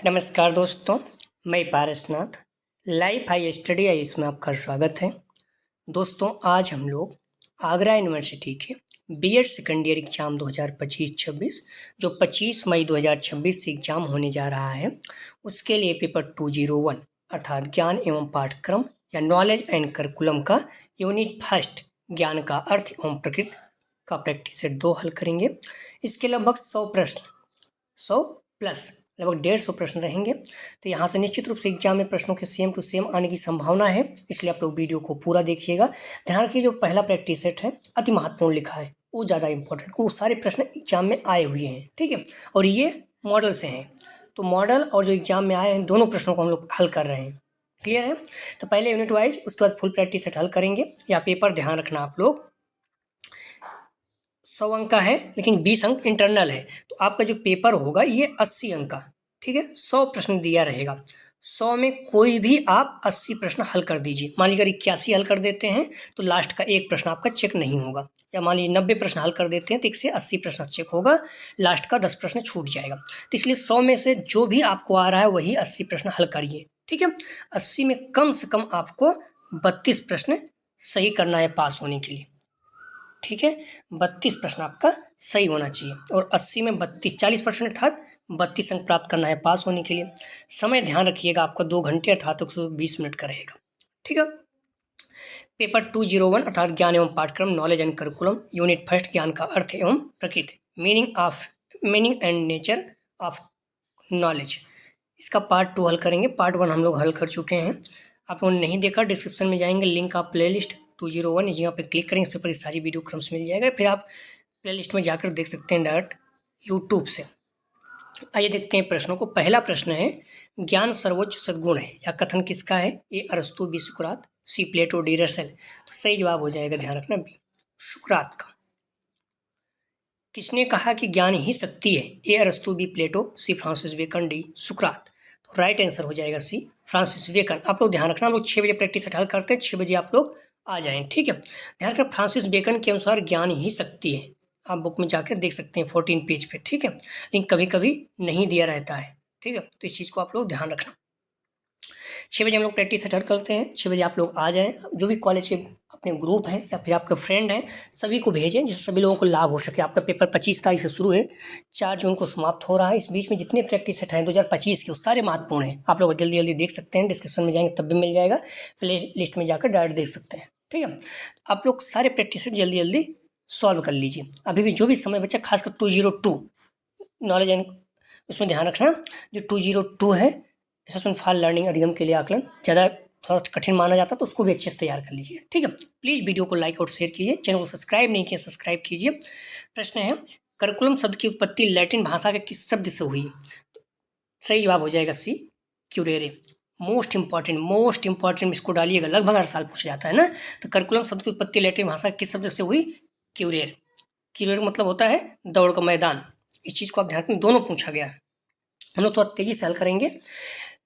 नमस्कार दोस्तों, मैं पारसनाथ। लाइफ हाई स्टडी है, इसमें आपका स्वागत है। दोस्तों, आज हम लोग आगरा यूनिवर्सिटी के बीएड सेकेंड ईयर एग्जाम 2025-26 जो 25 मई 2026 से एग्जाम होने जा रहा है, उसके लिए पेपर 201 अर्थात ज्ञान एवं पाठ्यक्रम या नॉलेज एंड करिकुलम का यूनिट फर्स्ट ज्ञान का अर्थ एवं प्रकृति का प्रैक्टिस सेट 2 हल करेंगे। इसके लगभग 100 प्रश्न 100 प्लस लगभग 150 प्रश्न रहेंगे। तो यहाँ से निश्चित रूप से एग्जाम में प्रश्नों के सेम टू सेम आने की संभावना है, इसलिए आप लोग वीडियो को पूरा देखिएगा। ध्यान रखिए, जो पहला प्रैक्टिस सेट है अति महत्वपूर्ण लिखा है, वो ज़्यादा इंपॉर्टेंट, वो सारे प्रश्न एग्जाम में आए हुए हैं, ठीक है। और ये मॉडल से हैं, तो मॉडल और जो एग्जाम में आए हैं दोनों प्रश्नों को हम लोग हल कर रहे हैं। क्लियर है? तो पहले यूनिट वाइज, उसके बाद फुल प्रैक्टिस सेट हल करेंगे। या पेपर ध्यान रखना आप लोग 100 अंक का है, लेकिन 20 अंक इंटरनल है। तो आपका जो पेपर होगा ये 80 अंक का, ठीक है। 100 प्रश्न दिया रहेगा, 100 में कोई भी आप 80 प्रश्न हल कर दीजिए। मान लीजिए 81 हल कर देते हैं तो लास्ट का एक प्रश्न आपका चेक नहीं होगा। या मान लीजिए 90 प्रश्न हल कर देते हैं तो 180 प्रश्न चेक होगा, लास्ट का 10 प्रश्न छूट जाएगा। तो इसलिए 100 में से जो भी आपको आ रहा है वही 80 प्रश्न हल करिए, ठीक है। 80 में कम से कम आपको 32 प्रश्न सही करना है पास होने के लिए, ठीक है। 32 प्रश्न आपका सही होना चाहिए और 80 में 40% अर्थात 32 अंक प्राप्त करना है पास होने के लिए। समय ध्यान रखिएगा, आपका 2 घंटे अर्थात 120 मिनट का रहेगा, ठीक है। पेपर 201 अर्थात ज्ञान एवं पाठ्यक्रम knowledge and curriculum unit first ज्ञान का अर्थ एवं प्रकृति meaning and nature of knowledge, इसका पार्ट 2 हल करेंगे। पार्ट 1 हम लोग हल कर चुके हैं, आप लोगों ने नहीं देखा डिस्क्रिप्शन में जाएंगे, लिंक आप प्लेलिस्ट 201 इस जगह पे क्लिक करेंगे, इस पेपर की सारी वीडियो क्रम से मिल जाएगा। फिर आप प्लेलिस्ट में जाकर देख सकते हैं डायरेक्ट यूट्यूब से। आइए देखते हैं प्रश्नों को। पहला प्रश्न है, ज्ञान सर्वोच्च सद्गुण है, या कथन किसका है? ए अरस्तु, बी सुकरात, सी प्लेटो, डी रसेल। तो सही जवाब हो जाएगा, ध्यान रखना, बी सुकरात का। किसने कहा कि ज्ञान ही शक्ति है? ए अरस्तु, बी प्लेटो, सी फ्रांसिस बेकन, डी सुकरात। तो राइट आंसर हो जाएगा सी फ्रांसिस बेकन। आप लोग ध्यान रखना, हम लोग 6 बजे प्रैक्टिस हल करते हैं, 6 बजे आप लोग आ जाएं, ठीक है। ध्यान रखना, फ्रांसिस बेकन के अनुसार ज्ञान ही शक्ति है। आप बुक में जाकर देख सकते हैं 14 पेज पे, ठीक है। लेकिन कभी कभी नहीं दिया रहता है, ठीक है, तो इस चीज़ को आप लोग ध्यान रखना। 6 बजे हम लोग प्रैक्टिस सेट करते हैं, 6 बजे आप लोग आ जाएं। जो भी कॉलेज के अपने ग्रुप हैं या फिर आपके फ्रेंड हैं, सभी को भेजें जिससे सभी लोगों को लाभ हो सके। आपका पेपर 25 तारीख से शुरू है, 4 जून को समाप्त हो रहा है। इस बीच में जितने प्रैक्टिस सेट हैं 2025 के, वो सारे महत्वपूर्ण हैं। आप लोग जल्दी जल्दी देख सकते हैं, डिस्क्रिप्शन में जाएंगे तब भी मिल जाएगा, प्ले लिस्ट में जाकर डायरेक्ट देख सकते हैं, ठीक है। आप लोग सारे प्रैक्टिस सेट जल्दी जल्दी सॉल्व कर लीजिए। अभी भी जो भी समय बचा, खासकर 202 नॉलेज एंड, उसमें ध्यान रखना, जो 202 है असेसमेंट फॉर लर्निंग अधिगम के लिए आकलन, ज़्यादा थोड़ा कठिन माना जाता है, तो उसको भी अच्छे से तैयार कर लीजिए, ठीक है। प्लीज़ वीडियो को लाइक और शेयर कीजिए, चैनल को सब्सक्राइब नहीं किया सब्सक्राइब कीजिए। प्रश्न है, करिकुलम शब्द की उत्पत्ति लैटिन भाषा के किस शब्द से हुई? सही जवाब हो जाएगा सी क्यूरेरे। मोस्ट इंपॉर्टेंट इसको डालिएगा, लगभग हर साल पूछा जाता है ना। तो करिकुलम शब्द की उत्पत्ति लैटिन भाषा के किस शब्द से हुई? क्यूरेर। क्यूरेर मतलब होता है दौड़ का मैदान। इस चीज़ को आप ध्यान में, दोनों पूछा गया है। हम लोग थोड़ा तेजी से हल करेंगे।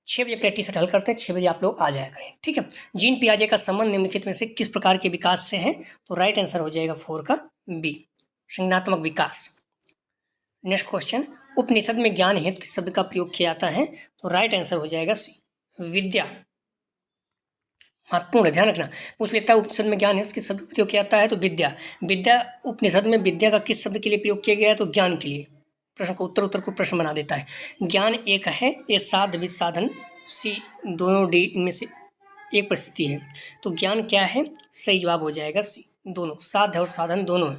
6 बजे प्रैक्टिस सेट हल करते हैं, 6 बजे आप लोग आ जाया करें, ठीक है। जीन पियाजे का संबंध निम्नलिखित में से किस प्रकार के विकास से है? तो राइट आंसर हो जाएगा 4 का बी, संज्ञानात्मक विकास। नेक्स्ट क्वेश्चन, उपनिषद में ज्ञान हेतु किस शब्द का प्रयोग किया जाता है? तो राइट आंसर हो जाएगा सी, विद्या। महत्वपूर्ण है, ध्यान रखना, पूछ लेता है उपनिषद में ज्ञान हेतु किस शब्द का प्रयोग किया जाता है? तो विद्या। विद्या उपनिषद में विद्या का किस शब्द के लिए प्रयोग किया गया है? तो ज्ञान के लिए। प्रश्न को उत्तर को प्रश्न बना देता है। ज्ञान एक है, ये साध विद साधन, सी दोनों, डी इनमें से एक परिस्थिति है। तो ज्ञान क्या है? सही जवाब हो जाएगा सी, दोनों, साध्य और साधन दोनों है।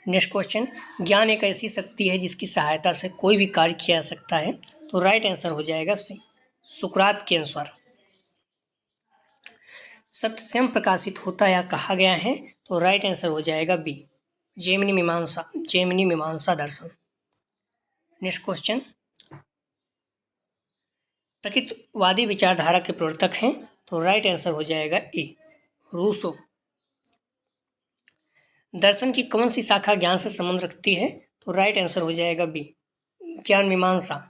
नेक्स्ट क्वेश्चन, ज्ञान एक ऐसी शक्ति है जिसकी सहायता से कोई भी कार्य किया जा सकता है। तो राइट आंसर हो जाएगा सी, सुकरात के अनुसार। सत्य स्वयं प्रकाशित होता है या कहा गया है? तो राइट आंसर हो जाएगा बी, जैमिनी मीमांसा दर्शन। नेक्स्ट क्वेश्चन, प्रकृतिवादी विचारधारा के प्रवर्तक हैं? तो राइट आंसर हो जाएगा ए, रूसो। दर्शन की कौन सी शाखा ज्ञान से संबंध रखती है? तो राइट आंसर हो जाएगा बी, ज्ञान मीमांसा।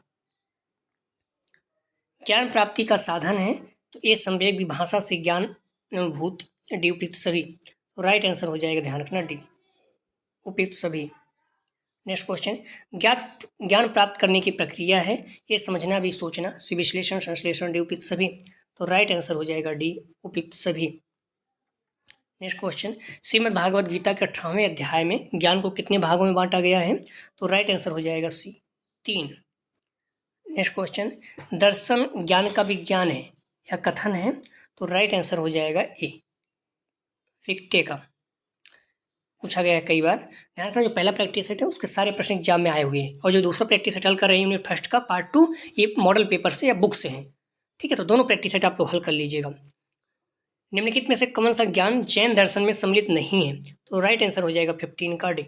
ज्ञान प्राप्ति का साधन है? तो ए संवेग विभाषा से ज्ञान अनुभूत, डी उपयुक्त सभी। तो राइट आंसर हो जाएगा, ध्यान रखना, डी उपयुक्त सभी। नेक्स्ट क्वेश्चन, ज्ञान प्राप्त करने की प्रक्रिया है, ये समझना भी सोचना, सी विश्लेषण, संश्लेषण, डी उपयुक्त सभी। तो राइट आंसर हो जाएगा डी उपयुक्त सभी। नेक्स्ट क्वेश्चन, श्रीमद् भागवत गीता के 18वें अध्याय में ज्ञान को कितने भागों में बांटा गया है? तो राइट आंसर हो जाएगा सी 3। नेक्स्ट क्वेश्चन, दर्शन ज्ञान का विज्ञान है या कथन है? तो राइट आंसर हो जाएगा ए फिक्टे का। पूछा गया है कई बार। ध्यान रखना, जो पहला प्रैक्टिस सेट है उसके सारे प्रश्न एग्जाम में आए हुए हैं, और जो दूसरा प्रैक्टिस सेट हल कर रहे हैं यूनिट फर्स्ट का पार्ट 2, ये मॉडल पेपर से या बुक से है। ठीक है, तो दोनों प्रैक्टिस सेट आप लोग हल कर लीजिएगा। निम्नलिखित में से कौन सा ज्ञान जैन दर्शन में सम्मिलित नहीं है? तो राइट आंसर हो जाएगा 15 का डी।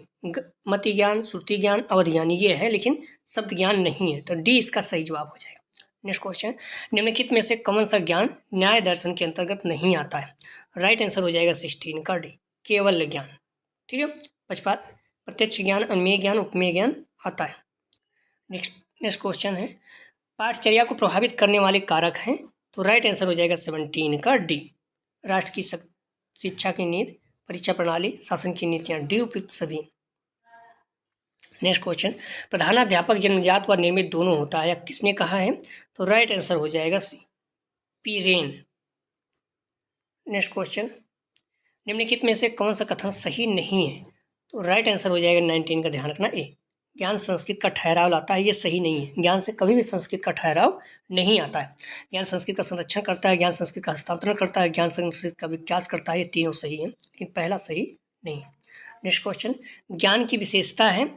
मति ज्ञान, श्रुति ज्ञान, अवधि ज्ञान ये है, लेकिन शब्द ज्ञान नहीं है, तो डी इसका सही जवाब हो जाएगा। नेक्स्ट क्वेश्चन, निम्नलिखित में से कौन सा ज्ञान न्याय दर्शन के अंतर्गत नहीं आता है? राइट आंसर हो जाएगा 16 का डी, केवल ज्ञान। ठीक है, पक्षपात, प्रत्यक्ष ज्ञान, अनुमेय ज्ञान, उपमेय ज्ञान आता है। नेक्स्ट क्वेश्चन है, पाठचर्या को प्रभावित करने वाले कारक हैं? तो राइट आंसर हो जाएगा 17 का डी, राष्ट्र की शिक्षा की नीति, परीक्षा प्रणाली, शासन की नीतियां, डी उपयुक्त सभी। नेक्स्ट क्वेश्चन, प्रधानाध्यापक जन्मजात व निर्मित दोनों होता है, या किसने कहा है? तो राइट आंसर हो जाएगा C P Wren. Next question, निम्नलिखित में से कौन सा कथन सही नहीं है? तो राइट आंसर हो जाएगा 19 का, ध्यान रखना ए, ज्ञान संस्कृत का ठहराव लाता है, ये सही नहीं है। ज्ञान से कभी भी संस्कृत का ठहराव नहीं आता है। ज्ञान संस्कृत का संरक्षण करता है, ज्ञान संस्कृत का हस्तांतरण करता है, ज्ञान संस्कृत का विकास करता है, ये तीनों सही है, लेकिन पहला सही नहीं है। नेक्स्ट क्वेश्चन, ज्ञान की विशेषता है?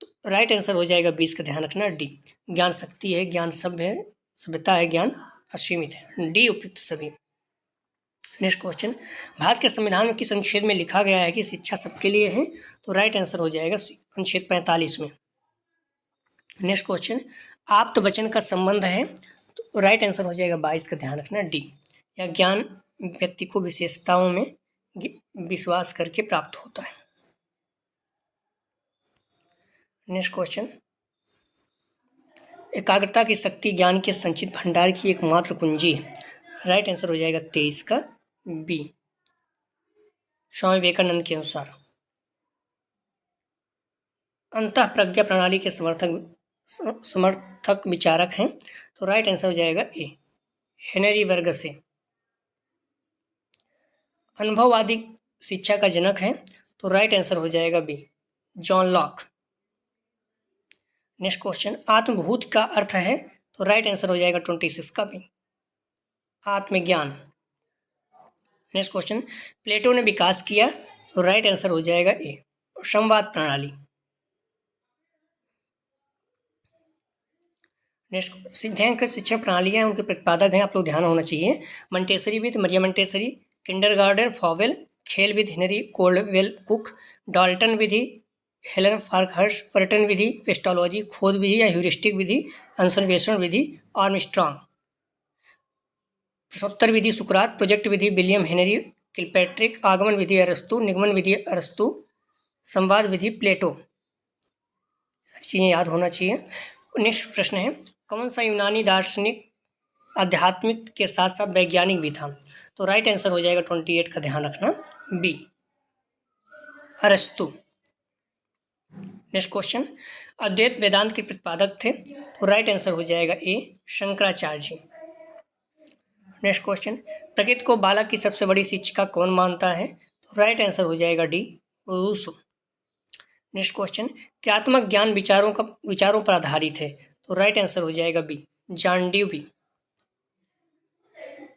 तो राइट आंसर हो जाएगा 20 का, ध्यान रखना डी, ज्ञान शक्ति है, ज्ञान सभ्य है, सभ्यता है, ज्ञान असीमित है, डी उपयुक्त सभी। नेक्स्ट क्वेश्चन, भारत के संविधान में किस अनुच्छेद में लिखा गया है कि शिक्षा सबके लिए है? तो राइट आंसर हो जाएगा अनुच्छेद 45 में। नेक्स्ट क्वेश्चन, आप्त वचन का संबंध है? तो राइट आंसर हो जाएगा 22 का, ध्यान रखना डी, या ज्ञान व्यक्ति को विशेषताओं में विश्वास करके प्राप्त होता है। नेक्स्ट क्वेश्चन, एकाग्रता की शक्ति ज्ञान के संचित भंडार की एकमात्र कुंजी है? राइट आंसर हो जाएगा 23 का बी, स्वामी विवेकानंद के अनुसार। अंतः प्रज्ञा प्रणाली के समर्थक विचारक हैं? तो राइट आंसर हो जाएगा ए, हेनरी वर्गसे। अनुभववादी शिक्षा का जनक है? तो राइट आंसर हो जाएगा B, John Locke. Next question, आत्मभूत का अर्थ है? तो राइट आंसर हो जाएगा 26 का बी, आत्मज्ञान। नेक्स्ट क्वेश्चन, प्लेटो ने विकास किया? तो राइट आंसर हो जाएगा ए, संवाद प्रणाली। नेक्स्ट, सिद्धांत शिक्षा प्रणालियाँ उनके प्रतिपादक हैं, आप लोग ध्यान होना चाहिए। मंटेसरी विद मरिया मंटेसरी, किंडरगार्टन फॉवेल, खेल विद हेनरी कोल्डवेल कुक, डाल्टन विधि हेलन फार्कहर्स्ट, पर्टन विधि, पेस्टोलॉजी खोज विधि या ह्यूरिस्टिक विधि, अंसर्वेषण विधि आर्मस्ट्रांग, प्रश्नोत्तर विधि सुकरात, प्रोजेक्ट विधि विलियम हेनरी किलपैट्रिक, आगमन विधि अरस्तु, निगमन विधि अरस्तु, संवाद विधि प्लेटो। चीज़ें याद होना चाहिए। नेक्स्ट प्रश्न है, कौन सा यूनानी दार्शनिक आध्यात्मिक के साथ साथ वैज्ञानिक भी था? तो राइट आंसर हो जाएगा 28 का, ध्यान रखना बी, अरस्तु। नेक्स्ट क्वेश्चन, अद्वैत वेदांत के प्रतिपादक थे? तो राइट आंसर हो जाएगा ए, शंकराचार्य जी। नेक्स्ट क्वेश्चन, प्रकृति को बालक की सबसे बड़ी शिक्षिका कौन मानता है? तो राइट आंसर हो जाएगा डी, रूसो। नेक्स्ट क्वेश्चन, क्रियात्मक ज्ञान विचारों पर आधारित है? तो राइट आंसर हो जाएगा बी, जॉन ड्यूवी।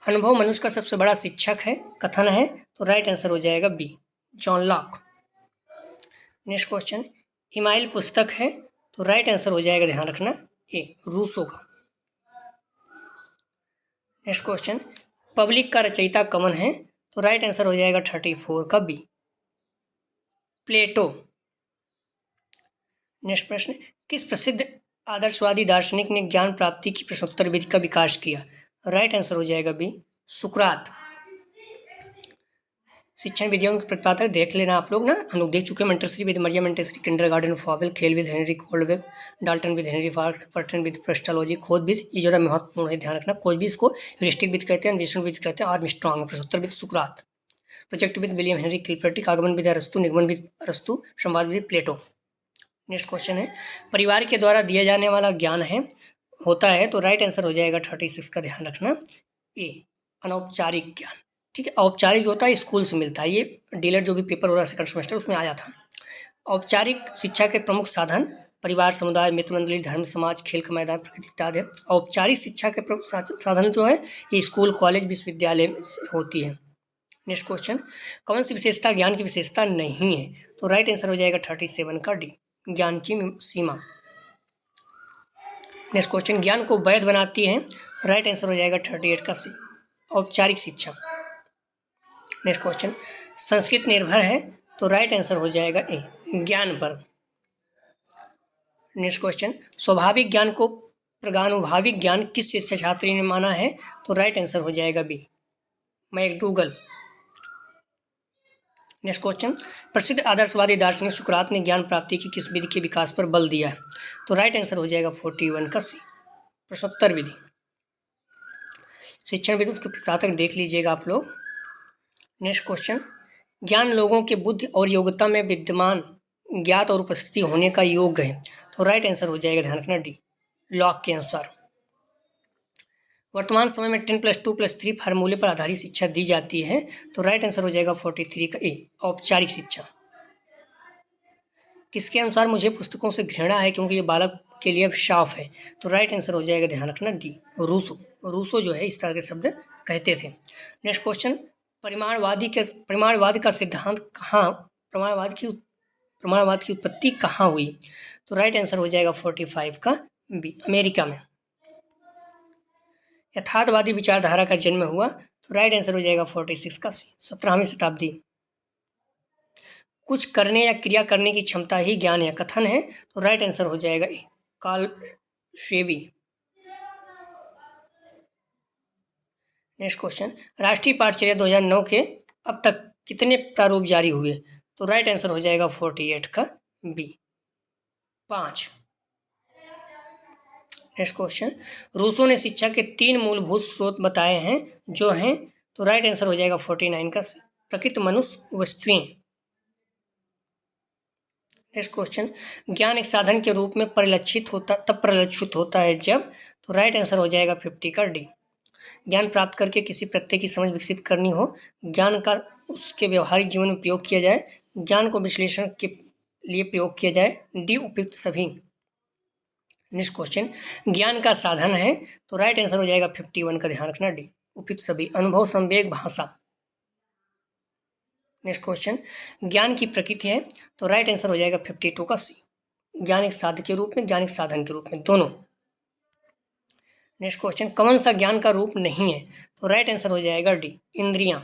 अनुभव मनुष्य का सबसे बड़ा शिक्षक है, कथन है? तो राइट आंसर हो जाएगा B, John Locke. Next question, Emile पुस्तक है? तो राइट आंसर हो जाएगा, ध्यान रखना ए, रूसो का। नेक्स्ट क्वेश्चन, पब्लिक का रचयिता कौन है? तो राइट आंसर हो जाएगा 34 का बी, प्लेटो। नेक्स्ट प्रश्न, किस प्रसिद्ध आदर्शवादी दार्शनिक ने ज्ञान प्राप्ति की प्रश्नोत्तर विधि का विकास किया? राइट आंसर हो जाएगा बी, सुकरात। शिक्षण विधियों के प्रतिपादक देख लेना आप लोग ना, हम लोग देख चुके हैं। मंटेसरी विद मरिया मंटेसरी, किंडरगार्टन फॉवेल, खेल विद हेनरी कोल्डवेल, डाल्टन विद हेनरी फार्क, पर्टन विद पेस्टोलॉजी खोज विद, ये ज़रा महत्वपूर्ण है, ध्यान रखना। खोज विद को ह्यूरिस्टिक विद कहते हैं, अन्वेषण विद कहते हैं, आर्मस्ट्रांग। प्रश्नोत्तर with Sukrat, project with William Henry Kilpatrick, आगमन विद अरस्तु, निगमन विद अरस्तु, संवाद विद प्लेटो। नेक्स्ट क्वेश्चन है, परिवार के द्वारा दिया जाने वाला ज्ञान होता है, तो राइट आंसर हो जाएगा 36 का, ध्यान रखना ए, अनौपचारिक ज्ञान। ठीक है, औपचारिक जो होता है स्कूल से मिलता है, ये डीलर जो भी पेपर हो रहा है सेकंड सेमेस्टर उसमें आया था। औपचारिक शिक्षा के प्रमुख साधन परिवार, समुदाय, मित्र मंडली, धर्म, समाज, खेल का मैदान, प्रकृति इत्यादि है। औपचारिक शिक्षा के प्रमुख साधन जो है ये स्कूल, कॉलेज, विश्वविद्यालय में होती है। नेक्स्ट क्वेश्चन, कौन सी विशेषता ज्ञान की विशेषता नहीं है, तो राइट आंसर हो जाएगा 37 का डी, ज्ञान की सीमा। नेक्स्ट क्वेश्चन, ज्ञान को वैध बनाती है, राइट आंसर हो जाएगा 38 का सी, औपचारिक शिक्षा। नेक्स्ट क्वेश्चन, संस्कृत निर्भर है, तो राइट आंसर हो जाएगा ए, ज्ञान पर। नेक्स्ट क्वेश्चन, स्वाभाविक ज्ञान को प्रगानुभाविक ज्ञान किस शिक्षा छात्री ने माना है, तो राइट आंसर हो जाएगा बी, मैकडूगल। नेक्स्ट क्वेश्चन, प्रसिद्ध आदर्शवादी दार्शनिक सुकरात ने ज्ञान प्राप्ति की किस विधि के विकास पर बल दिया है, तो राइट आंसर हो जाएगा 41 का सी, प्रश्नोत्तर विधि। शिक्षण विधि उसके प्रतातक देख लीजिएगा आप लोग। नेक्स्ट क्वेश्चन, ज्ञान लोगों के बुद्धि और योग्यता में विद्यमान, ज्ञात और उपस्थिति होने का योग्य है, तो राइट आंसर हो जाएगा, ध्यान रखना डी, लॉक के अनुसार। वर्तमान समय में 10+2+3 फार्मूले पर आधारित शिक्षा दी जाती है, तो राइट आंसर हो जाएगा 43 का ए, औपचारिक शिक्षा। किसके अनुसार मुझे पुस्तकों से घृणा है क्योंकि ये बालक के लिए शाप है, तो राइट आंसर हो जाएगा, ध्यान रखना डी, रूसो जो है इस तरह के शब्द कहते थे। नेक्स्ट क्वेश्चन, परिमाणवाद का सिद्धांत कहाँ, प्रमाणवाद की उत्पत्ति कहाँ हुई, तो राइट आंसर हो जाएगा 45 का बी, अमेरिका में। यथार्थवादी विचारधारा का जन्म हुआ, तो राइट आंसर हो जाएगा 46 का सी, 17वीं शताब्दी। कुछ करने या क्रिया करने की क्षमता ही ज्ञान या कथन है, तो राइट आंसर हो जाएगा ए, कार्ल शेवी। नेक्स्ट क्वेश्चन, राष्ट्रीय पाठचर्या 2009 के अब तक कितने प्रारूप जारी हुए, तो राइट आंसर हो जाएगा 48 का बी, 5। नेक्स्ट क्वेश्चन, रूसो ने शिक्षा के 3 मूलभूत स्रोत बताए हैं, जो हैं, तो राइट आंसर हो जाएगा 49 का सी, प्रकृति, मनुष्य, वस्तुएं। नेक्स्ट क्वेश्चन, ज्ञान एक साधन के रूप में परिलक्षित होता है जब, तो राइट आंसर हो जाएगा 50 का डी, ज्ञान प्राप्त करके किसी प्रत्यय की समझ विकसित करनी हो, ज्ञान का उसके व्यवहारिक जीवन में प्रयोग किया जाए, ज्ञान को विश्लेषण के लिए प्रयोग किया जाए, डी, उपयुक्त सभी। नेक्स्ट क्वेश्चन, ज्ञान का साधन है, तो राइट आंसर हो जाएगा 51 का, ध्यान रखना डी, उपयुक्त सभी, अनुभव, संवेग, भाषा। नेक्स्ट क्वेश्चन, ज्ञान की प्रकृति है, तो राइट आंसर हो जाएगा 52 का सी, ज्ञान एक साधन के रूप में, ज्ञान एक साधन के रूप में, दोनों। नेक्स्ट क्वेश्चन, कौन सा ज्ञान का रूप नहीं है, तो राइट आंसर हो जाएगा डी, इंद्रियां।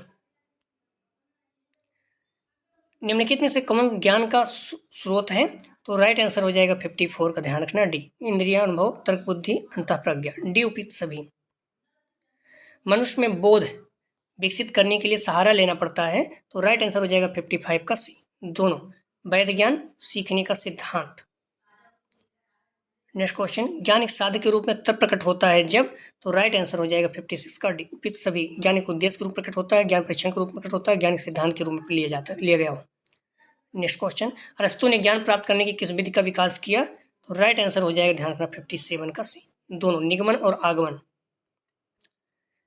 निम्नलिखित में से कौन ज्ञान का स्रोत है, तो राइट आंसर हो जाएगा 54 का, ध्यान रखना डी, इंद्रिया, अनुभव, तर्क, बुद्धि, अंतःप्रज्ञा, डी, उपयुक्त सभी। मनुष्य में बोध विकसित करने के लिए सहारा लेना पड़ता है, तो राइट आंसर हो जाएगा 55 का सी, दोनों, वैध ज्ञान, सीखने का सिद्धांत। नेक्स्ट क्वेश्चन, ज्ञान एक साधन के रूप में तब प्रकट होता है जब, तो राइट आंसर हो जाएगा 56 का डी, उपयुक्त सभी। ज्ञान एक उद्देश्य के रूप में प्रकट होता है, ज्ञान परीक्षण के रूप में प्रकट होता है, ज्ञान एक सिद्धांत के रूप में लिया गया हो। नेक्स्ट क्वेश्चन, अरस्तु ने ज्ञान प्राप्त करने की किस विधि का विकास किया, तो राइट आंसर हो जाएगा, ध्यान रखना 57 का सी, दोनों, निगमन और आगमन।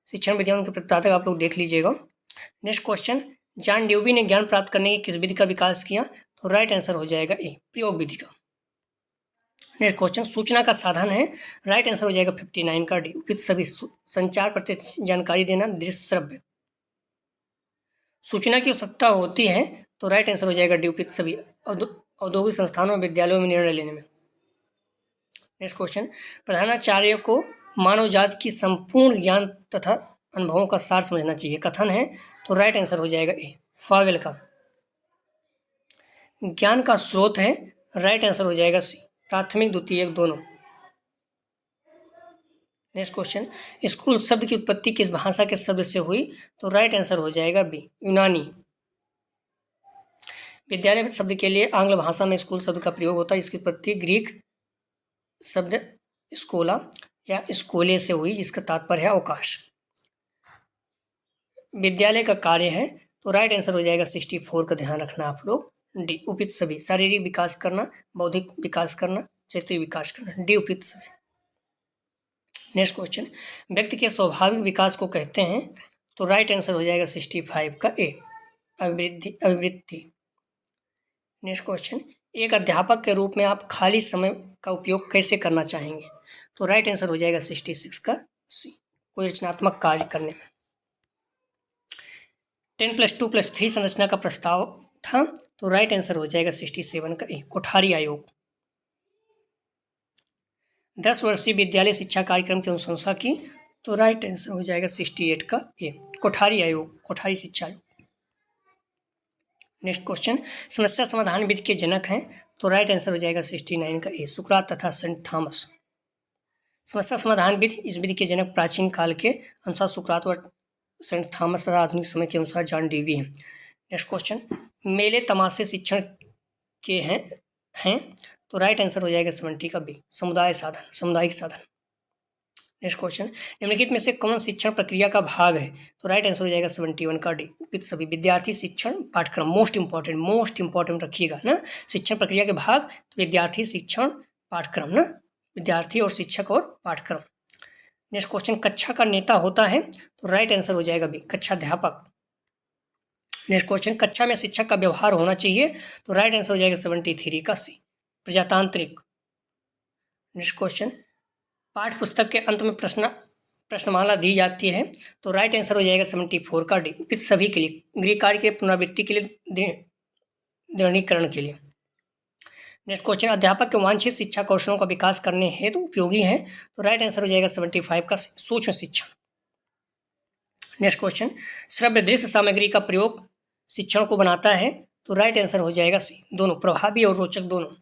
शिक्षण विधियों के प्रतिपादक आप लोग देख लीजिएगा। नेक्स्ट क्वेश्चन, जॉन ड्यूवी ने ज्ञान प्राप्त करने की किस विधि का विकास किया, तो राइट आंसर हो जाएगा ए, प्रयोग विधि का। नेक्स्ट क्वेश्चन, सूचना का साधन है, राइट आंसर हो जाएगा 59 का डी, उपयुक्त सभी, संचार, प्रत्यक्ष जानकारी देना, दृश्य, श्रव्य। सूचना की आवश्यकता होती है, तो राइट आंसर हो जाएगा डी, उपयुक्त सभी, औद्योगिक संस्थानों में, विद्यालयों में निर्णय लेने में। नेक्स्ट क्वेश्चन, प्रधानाचार्य को मानव जाति की संपूर्ण ज्ञान तथा अनुभवों का सार समझना चाहिए, कथन है, तो राइट आंसर हो जाएगा ए, फावेल का। ज्ञान का स्रोत है, राइट आंसर हो जाएगा सी, प्राथमिक, द्वितीयक, दोनों। नेक्स्ट क्वेश्चन, स्कूल शब्द की उत्पत्ति किस भाषा के शब्द से हुई, तो राइट आंसर हो जाएगा बी, यूनानी। विद्यालय शब्द के लिए आंग्ल भाषा में स्कूल शब्द का प्रयोग होता है, इसकी उत्पत्ति ग्रीक शब्द स्कोला या स्कोले से हुई, जिसका तात्पर्य है अवकाश। विद्यालय का कार्य है, तो राइट आंसर हो जाएगा 64 का, ध्यान रखना आप लोग डी उपयुक्त सभी। शारीरिक विकास करना, बौद्धिक विकास करना, चैत्रिक विकास करना, डी उपयुक्त सभी। नेक्स्ट क्वेश्चन, व्यक्ति के स्वाभाविक विकास को कहते हैं, तो राइट आंसर हो जाएगा 65 का ए, अभिवृद्धि। नेक्स्ट क्वेश्चन, एक अध्यापक के रूप में आप खाली समय का उपयोग कैसे करना चाहेंगे, तो राइट आंसर हो जाएगा 66 का सी, कोई रचनात्मक कार्य करने में। 10+2+3 संरचना का प्रस्ताव था, तो राइट आंसर हो जाएगा 67 का ए, कोठारी आयोग। 10 वर्षीय विद्यालय शिक्षा कार्यक्रम की अनुशंसा की, तो राइट आंसर हो जाएगा 68 का ए, कोठारी आयोग, कोठारी शिक्षा आयोग। नेक्स्ट क्वेश्चन, समस्या समाधान विधि के जनक हैं, तो राइट आंसर हो जाएगा 69 का ए, सुकरात तथा सेंट थॉमस। समस्या समाधान विधि, इस विधि के जनक प्राचीन काल के अनुसार सुकरात व सेंट थॉमस तथा आधुनिक समय के अनुसार जॉन डेवी हैं। नेक्स्ट क्वेश्चन, मेले तमाशे शिक्षण के हैं तो राइट आंसर हो जाएगा 70 का बी, समुदाय साधन, सामुदायिक साधन। नेक्स्ट क्वेश्चन, निम्नलिखित में से कौन शिक्षण प्रक्रिया का भाग है, तो राइट आंसर हो जाएगा 71 का डी, उपयुक्त सभी। विद्यार्थी शिक्षण पाठ्यक्रम, मोस्ट इंपॉर्टेंट रखिएगा ना, शिक्षण प्रक्रिया के भाग, तो विद्यार्थी शिक्षण पाठ्यक्रम ना, विद्यार्थी और शिक्षक और पाठ्यक्रम। नेक्स्ट क्वेश्चन, कक्षा का नेता होता है, तो राइट आंसर हो जाएगा बी, कक्षाध्यापक। नेक्स्ट क्वेश्चन, कक्षा में शिक्षक का व्यवहार होना चाहिए, तो राइट आंसर हो जाएगा 73 का सी, प्रजातांत्रिक। नेक्स्ट क्वेश्चन, पाठ्य पुस्तक के अंत में प्रश्नमाला दी जाती है, तो राइट आंसर हो जाएगा 74 का डी, उपयुक्त सभी के लिए, गृह कार्य के पुनरावृत्ति के लिए, दृढ़ीकरण के लिए। नेक्स्ट क्वेश्चन, अध्यापक के वांछित शिक्षा कौशलों का विकास करने हेतु उपयोगी है, तो राइट आंसर हो जाएगा 75 का सूक्ष्म शिक्षण। नेक्स्ट क्वेश्चन, श्रव्य दृश्य सामग्री का प्रयोग शिक्षण को बनाता है, तो राइट आंसर हो जाएगा सी, दोनों, प्रभावी और रोचक दोनों।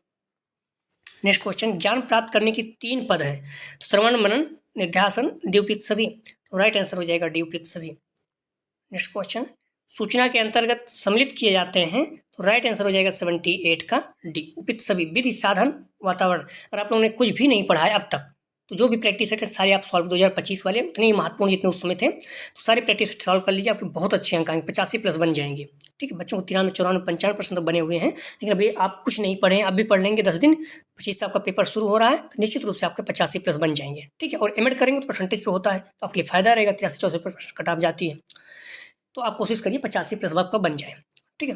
नेक्स्ट क्वेश्चन, ज्ञान प्राप्त करने की 3 पद है, तो श्रवण मनन निध्यासन डी उपयुक्त सभी, तो राइट आंसर हो जाएगा डी उपयुक्त सभी। नेक्स्ट क्वेश्चन, सूचना के अंतर्गत सम्मिलित किए जाते हैं, तो राइट आंसर हो जाएगा 78 का डी, उपयुक्त सभी। विधि साधन वातावरण, अगर आप लोगों ने कुछ भी नहीं पढ़ा है अब तक, तो जो भी प्रैक्टिस सेट है सारे आप सॉल्व 2025 वाले उतने ही महत्वपूर्ण जितने उस समय थे, तो सारे प्रैक्टिस सेट सॉल्व कर लीजिए, आपके बहुत अच्छे अंक आएंगे, 85+ बन जाएंगे। ठीक है, बच्चों को 93, 94, 95% तक बने हुए हैं, लेकिन अभी आप कुछ नहीं पढ़े हैं, अब भी पढ़ लेंगे 10 दिन, 25 से आपका पेपर शुरू हो रहा है, तो निश्चित रूप से आपके 85+ बन जाएंगे। ठीक है, और एमएड करेंगे तो परसेंटेज पे होता है, तो आपके लिए फायदा रहेगा, 83-84% कट ऑफ जाती है, तो आप कोशिश करिए 85+ आपका बन जाए। ठीक है,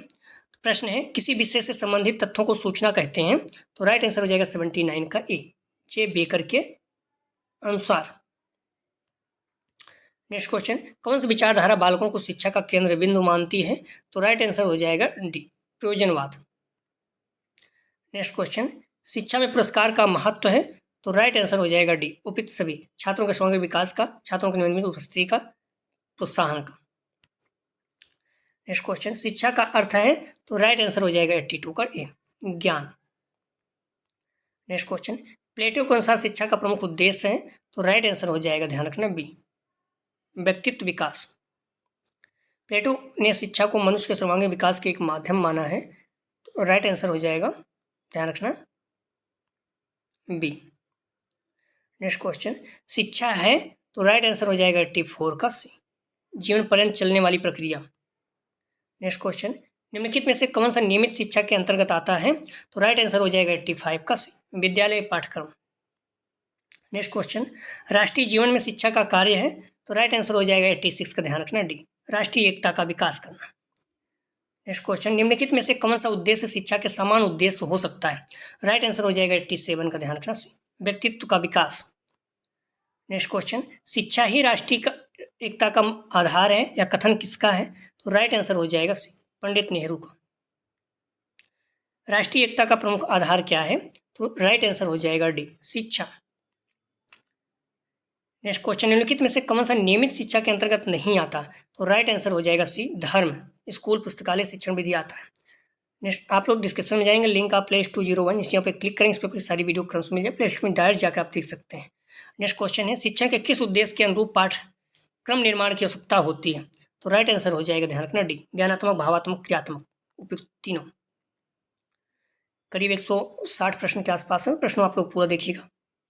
प्रश्न है, किसी विषय से संबंधित तथ्यों को सूचना कहते हैं, तो राइट आंसर हो जाएगा 79 का ए, जे बेकर के अनुसार। नेक्स्ट क्वेश्चन, कौन सी विचारधारा बालकों को शिक्षा का केंद्र बिंदु मानती है, तो राइट आंसर हो जाएगा डी, प्रयोजनवाद। नेक्स्ट क्वेश्चन, शिक्षा में पुरस्कार का महत्व है, तो राइट आंसर हो जाएगा डी, उपयुक्त सभी। छात्रों के समग्र विकास का, छात्रों की नियमित उपस्थिति का, प्रोत्साहन का। नेक्स्ट क्वेश्चन, शिक्षा का अर्थ है, तो राइट आंसर हो जाएगा 82 का ए, ज्ञान। नेक्स्ट क्वेश्चन, प्लेटो के अनुसार शिक्षा का प्रमुख उद्देश्य है, तो राइट आंसर हो जाएगा, ध्यान रखना, बी, व्यक्तित्व विकास। प्लेटो ने शिक्षा को मनुष्य के सर्वांगीण विकास के एक माध्यम माना है, तो राइट आंसर हो जाएगा, ध्यान रखना, बी। नेक्स्ट क्वेश्चन, शिक्षा है, तो राइट आंसर हो जाएगा 84 का सी, जीवन पर्यंत चलने वाली प्रक्रिया। नेक्स्ट क्वेश्चन, निम्नलिखित में से कौन सा नियमित शिक्षा के अंतर्गत आता है, तो राइट आंसर हो जाएगा 85 का सी, विद्यालय पाठ्यक्रम। नेक्स्ट क्वेश्चन, राष्ट्रीय जीवन में शिक्षा का कार्य है, तो राइट आंसर हो जाएगा 86 का, ध्यान रखना, डी, राष्ट्रीय एकता का विकास करना। नेक्स्ट क्वेश्चन, निम्नलिखित में से कौन सा उद्देश्य शिक्षा के समान उद्देश्य हो सकता है, राइट आंसर हो जाएगा 87 का, ध्यान रखना, सी, व्यक्तित्व का विकास। नेक्स्ट क्वेश्चन, शिक्षा ही राष्ट्रीय एकता का आधार है, या कथन किसका है, तो राइट आंसर हो जाएगा सी, पंडित नेहरू का। राष्ट्रीय एकता का प्रमुख आधार क्या है, तो राइट आंसर हो जाएगा डी, शिक्षा। नेक्स्ट क्वेश्चन, निम्नलिखित में से कौन सा नियमित शिक्षा के अंतर्गत नहीं आता, तो राइट आंसर हो जाएगा सी, धर्म, स्कूल पुस्तकालय शिक्षण विधि आता है। नेक्स्ट, आप लोग डिस्क्रिप्शन में जाएंगे, लिंक आप प्ले 201, इस यहाँ पे क्लिक करेंगे, इस पर सारी वीडियो क्रम मिल जाए, प्ले स्टोर में डायरेक्ट जाकर आप देख सकते हैं। नेक्स्ट क्वेश्चन है, शिक्षण के किस उद्देश्य के अनुरूप पाठ्यक्रम निर्माण की आवश्यकता होती है, तो राइट आंसर हो जाएगा, ध्यान रखना, डी, ज्ञानात्मक, भावात्मक, क्रियात्मक, उपयुक्त तीनों। करीब 160 प्रश्न के आसपास है, प्रश्न आप लोग पूरा देखिएगा,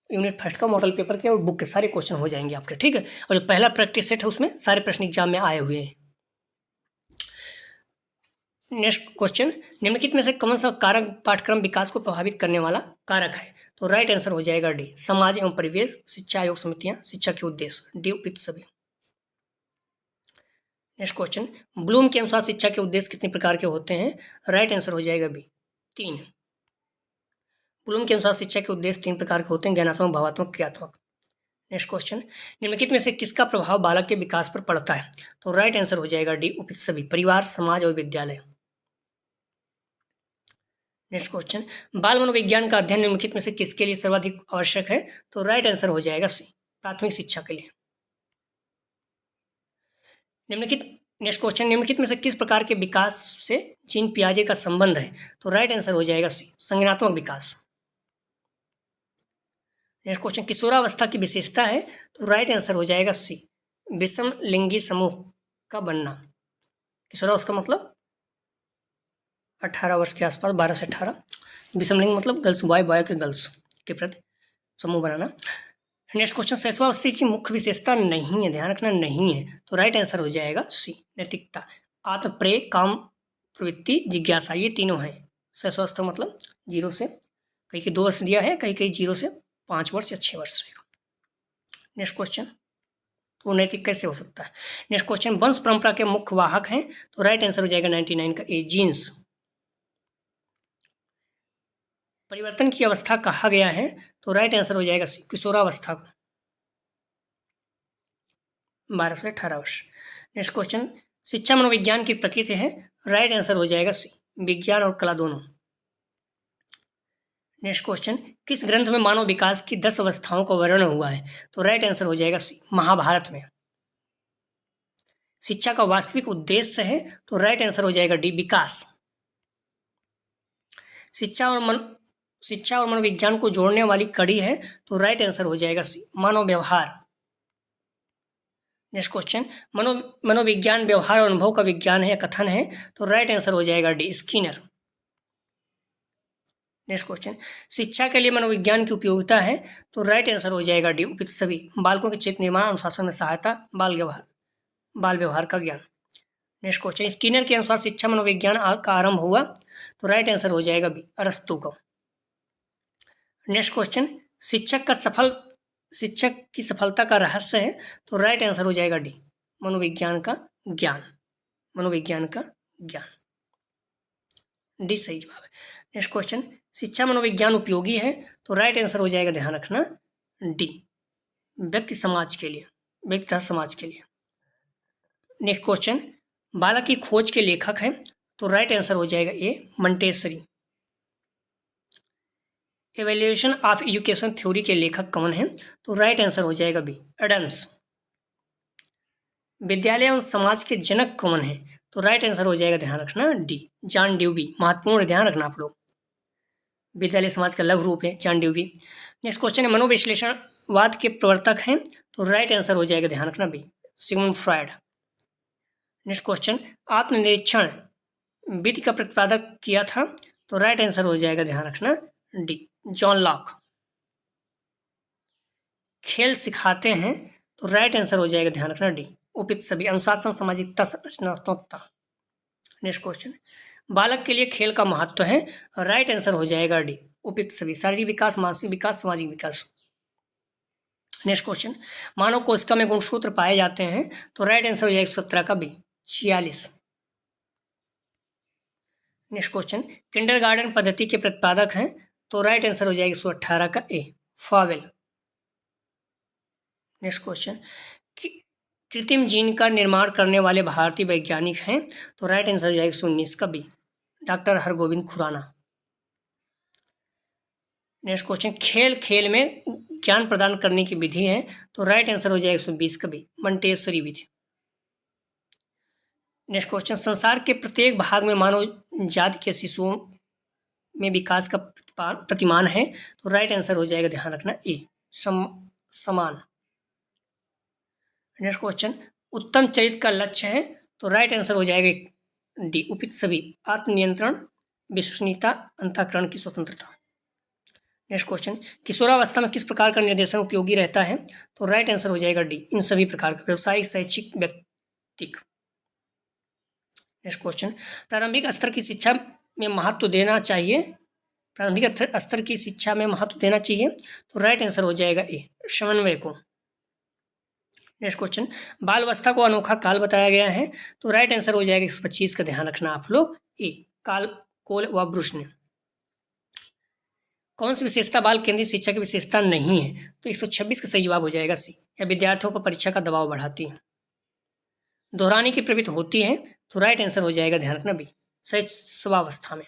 यूनिट फर्स्ट का मॉडल पेपर के और बुक के सारे क्वेश्चन हो जाएंगे आपके। ठीक है, और जो पहला प्रैक्टिस सेट है उसमें सारे प्रश्न एग्जाम में आए हुए हैं। नेक्स्ट क्वेश्चन, निम्नलिखित में से कौन सा कारक पाठ्यक्रम विकास को प्रभावित करने वाला कारक है? तो राइट आंसर हो जाएगा डी, समाज एवं परिवेश, शिक्षा आयोग समितियां, शिक्षा के उद्देश्य, डी उपयुक्त सभी। नेक्स्ट क्वेश्चन, ब्लूम के अनुसार शिक्षा के उद्देश्य कितने प्रकार के होते हैं? राइट आंसर हो जाएगा बी, 3। ब्लूम के अनुसार शिक्षा के उद्देश्य 3 प्रकार के होते हैं, ज्ञानात्मक, भावात्मक, क्रियात्मक। नेक्स्ट क्वेश्चन, निम्नलिखित में से किसका प्रभाव बालक के विकास पर पड़ता है? तो राइट आंसर हो जाएगा डी, उपयुक्त सभी, परिवार, समाज और विद्यालय। नेक्स्ट क्वेश्चन, बाल मनोविज्ञान का अध्ययन निम्नलिखित में से किसके लिए सर्वाधिक आवश्यक है? तो राइट आंसर हो जाएगा सी, प्राथमिक शिक्षा के लिए। नेक्स्ट क्वेश्चन, निम्नलिखित में से किस प्रकार के विकास से जीन पियाजे का संबंध है? तो राइट आंसर हो जाएगा सी, संज्ञानात्मक विकास। नेक्स्ट क्वेश्चन, किशोरावस्था की विशेषता है? तो राइट आंसर हो जाएगा सी, विषम लिंगी समूह का बनना। किशोरावस्था मतलब 18 वर्ष के आसपास, 12 से 18। विषम लिंग मतलब गर्ल्स बॉय, बॉय के गर्ल्स के प्रति समूह बनाना। नेक्स्ट क्वेश्चन, शैशवावस्था की मुख्य विशेषता नहीं है, ध्यान रखना नहीं है। तो राइट आंसर हो जाएगा सी, नैतिकता, आत्म प्रेय, काम प्रवृत्ति, जिज्ञासा, ये तीनों हैं। शैशवावस्था मतलब 0 से, कहीं 2 वर्ष दिया है, कहीं 0 से 5 वर्ष या 6 वर्ष रहेगा। नेक्स्ट क्वेश्चन, तो नैतिक कैसे हो सकता है? नेक्स्ट क्वेश्चन, वंश परंपरा के मुख्य वाहक हैं? तो राइट आंसर हो जाएगा 99 का ए, जीन्स। परिवर्तन की अवस्था कहा गया है? तो राइट आंसर हो जाएगा सी, किशोरावस्था को, 12 से 18 वर्ष। नेक्स्ट क्वेश्चन, शिक्षा मनोविज्ञान की प्रकृति है? राइट आंसर हो जाएगा सी, विज्ञान और कला दोनों। नेक्स्ट क्वेश्चन, किस ग्रंथ में मानव विकास की 10 अवस्थाओं का वर्णन हुआ है? तो राइट आंसर हो जाएगा सी, महाभारत में। शिक्षा का वास्तविक उद्देश्य है? तो राइट आंसर हो जाएगा डी, विकास। शिक्षा और मनोविज्ञान को जोड़ने वाली कड़ी है? तो राइट आंसर हो जाएगा सी, मानव व्यवहार। नेक्स्ट क्वेश्चन, मनोविज्ञान व्यवहार और अनुभव का विज्ञान है या कथन है? तो राइट आंसर हो जाएगा डी, स्किनर। नेक्स्ट क्वेश्चन, शिक्षा के लिए मनोविज्ञान की उपयोगिता है? तो राइट आंसर हो जाएगा डी, उपयुक्त सभी, बालकों के चित्त निर्माण, अनुशासन में सहायता, बाल व्यवहार का ज्ञान। नेक्स्ट क्वेश्चन, स्किनर के अनुसार शिक्षा मनोविज्ञान का आरंभ हुआ? तो राइट आंसर हो जाएगा बी, अरस्तु को। नेक्स्ट क्वेश्चन, शिक्षक की सफलता का रहस्य है? तो राइट आंसर हो जाएगा डी, मनोविज्ञान का ज्ञान, डी सही जवाब है। नेक्स्ट क्वेश्चन, शिक्षा मनोविज्ञान उपयोगी है? तो राइट आंसर हो जाएगा, ध्यान रखना, डी, व्यक्ति समाज के लिए। नेक्स्ट क्वेश्चन, बालक की खोज के लेखक हैं? तो राइट आंसर हो जाएगा A, Montessori. Evaluation of education theory के लेखक कौन हैं? तो राइट आंसर हो जाएगा बी, एडम्स। विद्यालय एवं समाज के जनक कौन हैं? तो राइट आंसर हो जाएगा, ध्यान रखना, डी, जॉन ड्यूबी। महत्वपूर्ण, ध्यान रखना आप लोग, विद्यालय समाज का लघु रूप है जॉन ड्यूबी। नेक्स्ट क्वेश्चन है, मनोविश्लेषणवाद के प्रवर्तक हैं? तो राइट आंसर हो जाएगा, ध्यान रखना, बी, सिगमुंड फ्रायड। नेक्स्ट क्वेश्चन, आत्मनिरीक्षण विधि का प्रतिपादक किया था? तो राइट आंसर हो जाएगा, ध्यान रखना, डी, जॉन लॉक। खेल सिखाते हैं? तो राइट आंसर हो जाएगा, ध्यान रखना, डी, उपयुक्त सभी, अनुशासन, सामाजिकता, रचनात्मकता। नेक्स्ट क्वेश्चन, बालक के लिए खेल का महत्व है? राइट आंसर हो जाएगा डी, उपयुक्त सभी, शारीरिक विकास, मानसिक विकास, सामाजिक विकास। नेक्स्ट क्वेश्चन, मानव कोशिका में गुणसूत्र पाए जाते हैं? तो राइट आंसर हो जाएगा 17 का बी, 46। नेक्स्ट क्वेश्चन, किंडरगार्टन पद्धति के प्रतिपादक हैं? तो राइट आंसर हो जाएगा 118 का ए, फावेल। नेक्स्ट क्वेश्चन, कृत्रिम जीन का निर्माण करने वाले भारतीय वैज्ञानिक हैं? तो राइट आंसर हो जाएगा 19 का B, doctor Hargobind Khorana. Next question, खेल में ज्ञान प्रदान करने की विधि है? तो राइट आंसर हो जाएगा 120 का बी, मंटेसरी विधि। नेक्स्ट क्वेश्चन, संसार के प्रत्येक भाग में मानव जाति के शिशुओं में विकास का प्रतिमान है? तो राइट आंसर हो जाएगा, ध्यान रखना, ए, समान। नेक्स्ट क्वेश्चन, उत्तम चरित्र का लक्ष्य है? तो राइट आंसर हो जाएगा डी, उपयुक्त सभी, आत्मनियंत्रण, विश्वसनीयता, अंतःकरण की स्वतंत्रता। नेक्स्ट क्वेश्चन, किशोरावस्था में किस प्रकार का निर्देशन उपयोगी रहता है? तो राइट आंसर हो जाएगा डी, इन सभी प्रकार का, व्यवसायिक, शैक्षिक, व्यक्तिक। नेक्स्ट क्वेश्चन, प्रारंभिक स्तर की शिक्षा में महत्व देना चाहिए, प्रारंभिक स्तर की शिक्षा में महत्व देना चाहिए, तो राइट आंसर हो जाएगा ए, समन्वय को। नेक्स्ट क्वेश्चन, बाल अवस्था को अनोखा काल बताया गया है, तो राइट आंसर हो जाएगा 125 का ध्यान रखना आप लोग, ए, काल कोल व ब्रुश ने। कौन सी विशेषता बाल केंद्रित शिक्षा की विशेषता नहीं है, तो 126 का सही जवाब हो जाएगा सी, या विद्यार्थियों पर परीक्षा का दबाव बढ़ाती है। दोहराने की प्रवृत्ति होती है, तो राइट आंसर हो जाएगा ध्यान रखना बी, शैशवावस्था में।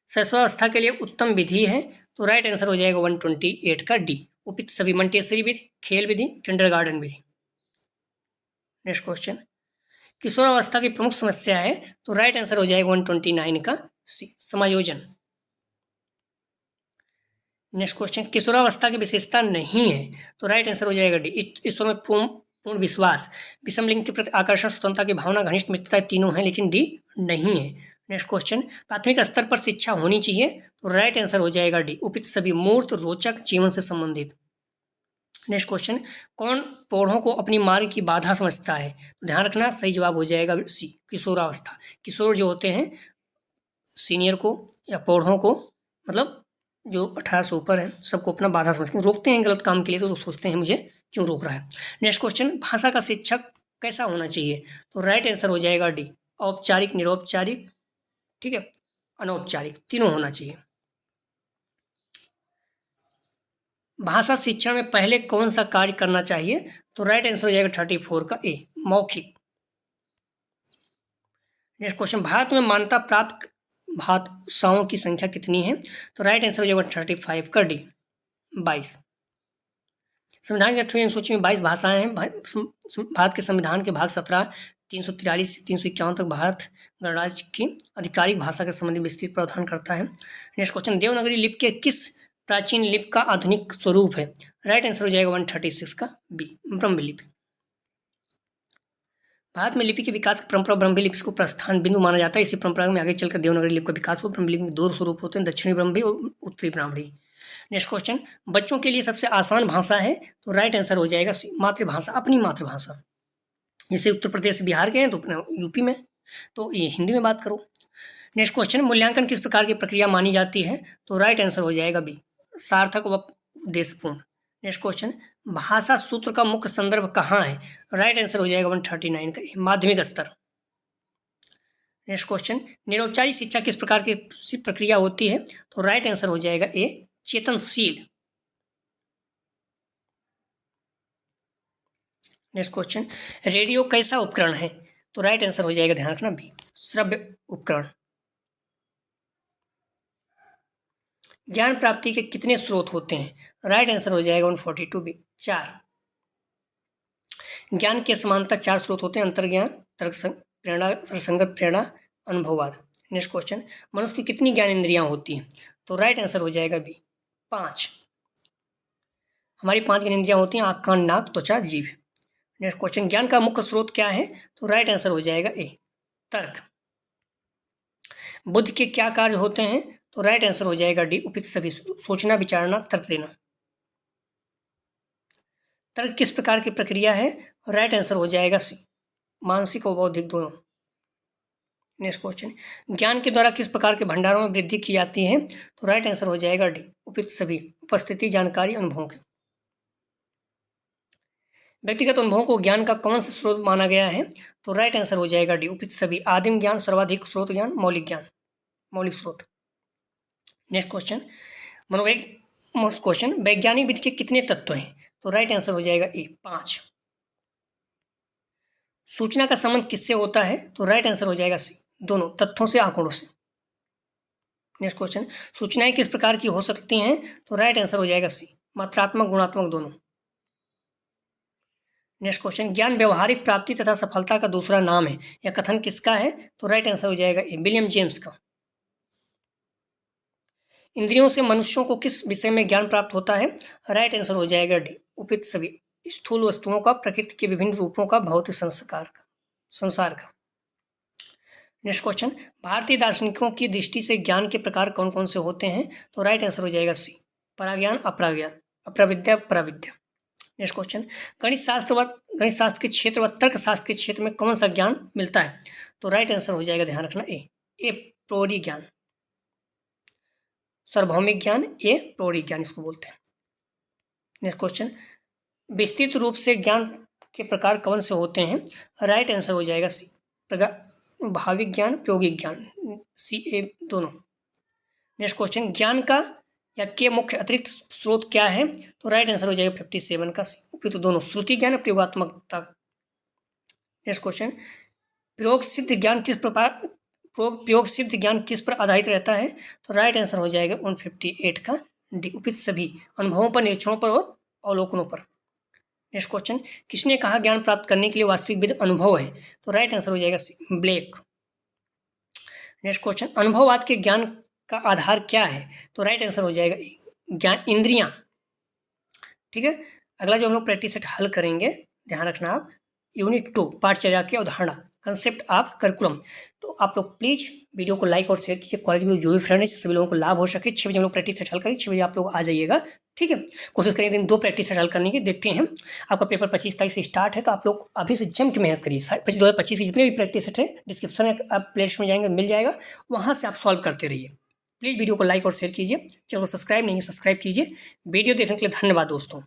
शैशवावस्था के लिए उत्तम विधि है, तो राइट आंसर हो जाएगा 128 का डी, उपयुक्त सभी मंटेसरी विधि, खेल विधि, किंडरगार्टन विधि। नेक्स्ट क्वेश्चन, किशोरावस्था की प्रमुख समस्या है, तो राइट आंसर हो जाएगा 129 का सी, समायोजन। नेक्स्ट क्वेश्चन, किशोरावस्था की विशेषता नहीं है, तो राइट आंसर हो जाएगा डी, ईश्वर में पूर्ण विश्वास, विषम लिंग के प्रति आकर्षण, स्वतंत्रता की भावना, घनिष्ठ मित्रता तीनों हैं, लेकिन डी नहीं है। नेक्स्ट क्वेश्चन, प्राथमिक स्तर पर शिक्षा होनी चाहिए, तो राइट आंसर हो जाएगा डी, उपयुक्त सभी मूर्त रोचक जीवन से संबंधित। नेक्स्ट क्वेश्चन, कौन पौधों को अपनी मार्ग की बाधा समझता है, तो ध्यान रखना सही जवाब हो जाएगा सी, किशोरावस्था। किशोर जो होते हैं सीनियर को या पौधों को, मतलब जो 18 से ऊपर है, सबको अपना बाधा समझ के रोकते हैं गलत काम के लिए, तो सोचते हैं मुझे क्यों रोक रहा है। नेक्स्ट क्वेश्चन, भाषा का शिक्षक कैसा होना चाहिए, तो राइट आंसर हो जाएगा डी, औपचारिक, निरौपचारिक, ठीक है, अनौपचारिक, तीनों होना चाहिए। भाषा शिक्षण में पहले कौन सा कार्य करना चाहिए, तो राइट आंसर हो जाएगा 34 का ए, मौखिक। नेक्स्ट क्वेश्चन, भारत में मान्यता प्राप्त भाषाओं की संख्या कितनी है, तो राइट आंसर हो जाएगा 35 का डी, 22। संविधान की 8वीं अनुसूची में 22 भाषाएं हैं। भारत के संविधान के भाग 17 343 से 351 तक भारत गणराज्य की आधिकारिक भाषा के संबंधी विस्तृत प्रावधान करता है। नेक्स्ट क्वेश्चन, देवनागरी लिपि के किस प्राचीन लिपि का आधुनिक स्वरूप है, राइट आंसर हो जाएगा 136 का बी, ब्रह्म लिपि। भारत में लिपि के विकास की परंपरा ब्रह्मी लिपि को प्रस्थान बिंदु माना जाता है। इसी परंपरा में आगे चलकर देवनागरी लिपि का विकास हुआ। ब्रह्मी लिपि में 2 स्वरूप होते हैं, दक्षिणी ब्रह्मी और उत्तरी ब्राह्मणी। नेक्स्ट क्वेश्चन, बच्चों के लिए सबसे आसान भाषा है, तो राइट आंसर हो जाएगा मातृभाषा, अपनी मातृभाषा। जैसे उत्तर प्रदेश बिहार के हैं तो अपना यूपी में तो ये हिंदी में बात करो। नेक्स्ट क्वेश्चन, मूल्यांकन किस प्रकार की प्रक्रिया मानी जाती है, तो राइट आंसर हो जाएगा बी, सार्थक व उद्देश्यपूर्ण। नेक्स्ट क्वेश्चन, भाषा सूत्र का मुख्य संदर्भ कहाँ है, राइट आंसर हो जाएगा 139 का, माध्यमिक स्तर। नेक्स्ट क्वेश्चन, निरौपचारिक शिक्षा किस प्रकार की प्रक्रिया होती है, तो राइट आंसर हो जाएगा ए, चेतनशील। नेक्स्ट क्वेश्चन, रेडियो कैसा उपकरण है, तो राइट आंसर हो जाएगा ध्यान रखना बी, श्रव्य उपकरण। ज्ञान प्राप्ति के कितने स्रोत होते हैं, राइट आंसर हो जाएगा 142 बी, 4। ज्ञान के समानता 4 स्रोत होते हैं, अंतर्ज्ञान, तर्कसंगत प्रेरणा, अनुभववाद। नेक्स्ट क्वेश्चन, मनुष्य की कितनी ज्ञान इंद्रियां होती हैं, तो राइट आंसर हो जाएगा बी, 5। हमारी 5 ज्ञान इंद्रियां होती हैं, आँख, कान, नाक, त्वचा, जीभ। नेक्स्ट क्वेश्चन, ज्ञान का मुख्य स्रोत क्या है, तो राइट आंसर हो जाएगा ए, तर्क। बुद्ध के क्या कार्य होते हैं, तो राइट आंसर हो जाएगा डी, उपयुक्त सभी, सोचना, विचारना, तर्क देना। तर्क किस प्रकार की प्रक्रिया है, राइट आंसर हो जाएगा सी, मानसिक और बौद्धिक दोनों। नेक्स्ट क्वेश्चन, ज्ञान के द्वारा किस प्रकार के भंडारों में वृद्धि की जाती है, तो राइट आंसर हो जाएगा डी, उपयुक्त सभी, उपस्थिति, जानकारी, अनुभवों के। व्यक्तिगत अनुभवों को ज्ञान का कौन सा स्रोत माना गया है, तो राइट आंसर हो जाएगा डी, उपयुक्त सभी, आदिम ज्ञान, सर्वाधिक स्रोत ज्ञान, मौलिक ज्ञान, मौलिक स्रोत। नेक्स्ट क्वेश्चन, मोस्ट क्वेश्चन, वैज्ञानिक विधि के कितने तत्व हैं, तो राइट आंसर हो जाएगा ए, 5। सूचना का संबंध किससे होता है, तो राइट आंसर हो जाएगा सी, दोनों, तथ्यों से, आंकड़ों से। नेक्स्ट क्वेश्चन, सूचनाएं किस प्रकार की हो सकती हैं, तो राइट आंसर हो जाएगा सी, मात्रात्मक, गुणात्मक, दोनों। नेक्स्ट क्वेश्चन, ज्ञान व्यवहारिक प्राप्ति तथा सफलता का दूसरा नाम है, यह कथन किसका है, तो राइट आंसर हो जाएगा ए, विलियम जेम्स का। इंद्रियों से मनुष्यों को किस विषय में ज्ञान प्राप्त होता है, राइट आंसर हो जाएगा डी, उपयुक्त सभी, स्थूल वस्तुओं का, प्रकृति के विभिन्न रूपों का, भौतिक संसार का। नेक्स्ट क्वेश्चन, भारतीय दार्शनिकों की दृष्टि से ज्ञान के प्रकार कौन कौन से होते हैं, तो राइट आंसर हो जाएगा सी, पराज्ञान, अपराज्ञान, अप्रविद्या, पराविद्या। नेक्स्ट क्वेश्चन, गणित शास्त्र के क्षेत्र व तर्क शास्त्र के क्षेत्र में कौन सा ज्ञान मिलता है? तो राइट आंसर हो जाएगा, ध्यान रखना, ए प्रौढ़ी ज्ञान, सार्वभौमिक ज्ञान, ए प्रौढ़ी ज्ञान इसको बोलते हैं। नेक्स्ट क्वेश्चन, विस्तृत रूप से ज्ञान के प्रकार कौन से होते हैं? राइट आंसर हो जाएगा सी, भाविक ज्ञान, प्रायोगिक ज्ञान, सी ए दोनों। नेक्स्ट क्वेश्चन, ज्ञान का या के मुख्य अतिरिक्त स्रोत क्या है? तो राइट आंसर हो जाएगा 57 का सी, तो दोनों, श्रुति ज्ञान और प्रयोगात्मकता। नेक्स्ट क्वेश्चन, प्रयोग सिद्ध ज्ञान किस पर आधारित रहता है? तो राइट आंसर हो जाएगा 158 का डी, उपयुक्त सभी अनुभवों पर, निरीक्षणों पर और अवलोकनों पर। नेक्स्ट क्वेश्चन, किसने कहा ज्ञान प्राप्त करने के लिए वास्तविक विधि अनुभव है? तो राइट आंसर हो जाएगा ब्लेक। नेक्स्ट क्वेश्चन, अनुभववाद के ज्ञान का आधार क्या है? तो राइट आंसर हो जाएगा ज्ञान इंद्रियां। ठीक है, अगला जो हम लोग प्रैक्टिस सेट हल करेंगे, ध्यान रखना आप, यूनिट 2 पाठचर्या की अवधारणा, कंसेप्ट ऑफ करिकुलम। तो आप लोग प्लीज़ वीडियो को लाइक और शेयर कीजिए, कॉलेज के जो भी फ्रेंड है सभी लोगों को लाभ हो सके। 6 बजे हम लोग प्रैक्टिस सेट हल करेंगे, 6 बजे आप लोग आ जाइएगा, ठीक है। कोशिश करिए दिन 2 प्रैक्टिस सेट हल करने की, देखते हैं। आपका पेपर 25 तारीख से स्टार्ट है, तो आप लोग अभी से जम के मेहनत करिए। 2025 के जितने भी प्रैक्टिस सेट है डिस्क्रिप्शन में आप प्लेलिस्ट में जाएंगे, मिल जाएगा, वहाँ से आप सॉल्व करते रहिए। प्लीज़ वीडियो को लाइक और शेयर कीजिए, चैनल को सब्सक्राइब नहीं सब्सक्राइब कीजिए। वीडियो देखने के लिए धन्यवाद दोस्तों।